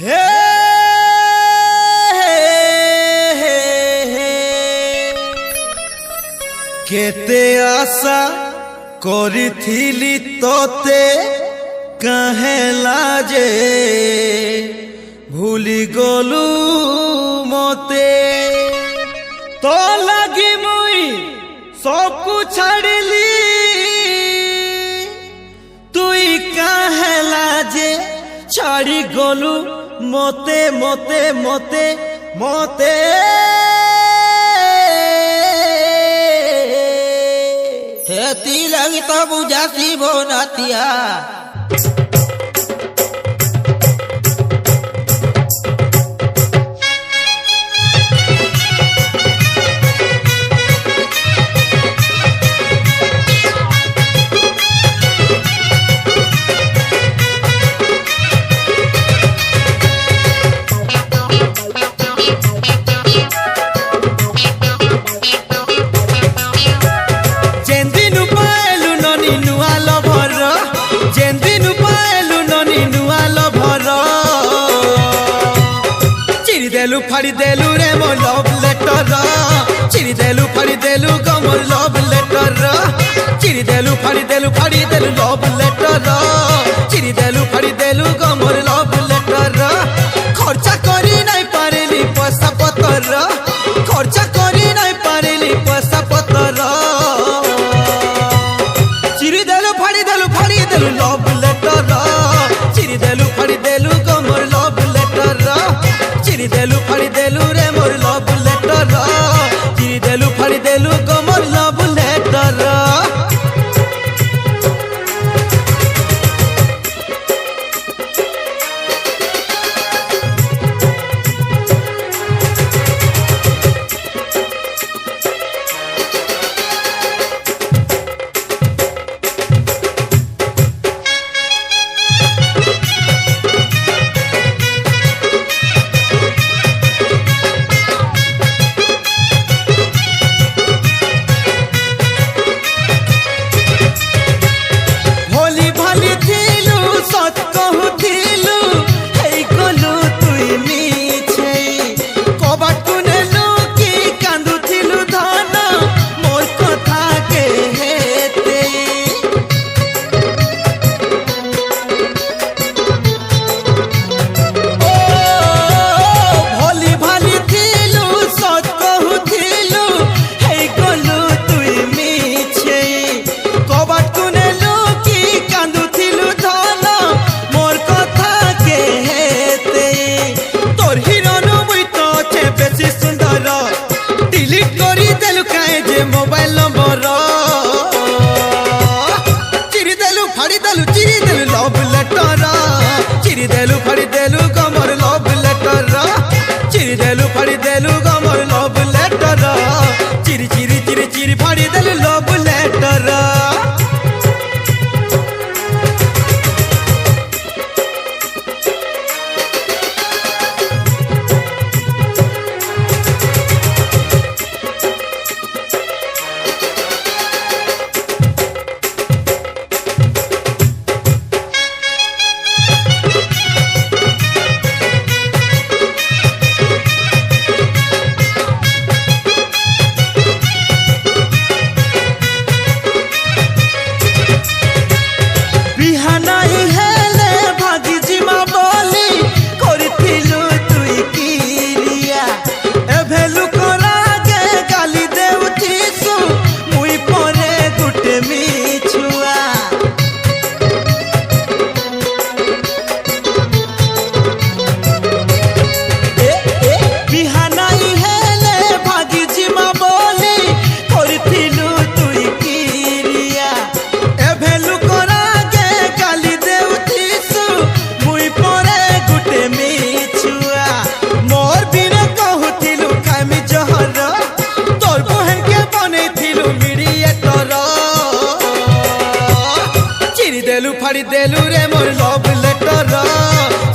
हे केते आशा करिथिली तोते काहे लाजे भूली गलु मते तो लगी मुई सब कुछ छाड़ली तुई काहे लाजे छाड़ी गलु मते मते मते मते हेती लगी तो बुझासी बोनतिया फाड़ी देलु रे मो लव लेटर चिरी देलु फाड़ी देलु गो मो लव लेटर चिरी देलु फाड़ी देलु लव लेटर चिरी देलु फाड़ी देलु गो मो लव लेटर खर्चा करी नहीं पारेली पैसा पतर खर्चा करी नहीं पारेली पैसा पतर चिरी देलु फाड़ी देलु लव लेटर चिरी देलु फाड़ी देलु गो मो लव लेटर चिरी देलु फाड़ी देलु रे मोर लव लेटर चिरी देलु फाड़ी देलु गो मोर लव लेटर मोबाइल नंबर चिरी देलु फाड़ी देलु लव लेटर चिरी देलु फाड़ी देलु गमर लव लेटर चिरी देलु फाड़ी देलु गमर लव लेटर चिरी चिरी चिरी चिरी फाड़ी देलु लव लेटर फाड़ी देलु रे मोर लव लेटर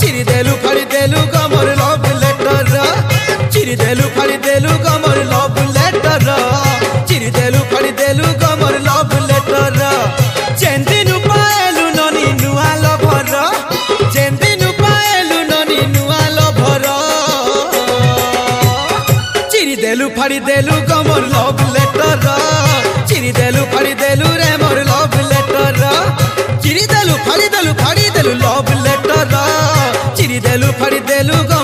चिरी देलु फाड़ी देलु गो मोर लव लेटर चिरी देलु फाड़ी देलु गो मोर लव लेटर चिरी देलु फाड़ी देलु गो मोर लव लेटर जेंदिनु पाएलु ननी नुआ लभर जेंदिनु पाएलु ननी नुआ দেলু ফাড়ি দেলু গমর লভ লেটর চিরি দেলু ফাড়ি দেলু রে মোর লভ লেটর চিরি দেলু ফাড়ি দেলু লভ লেটর চিরি দেলু ফাড়ি দেলু গমর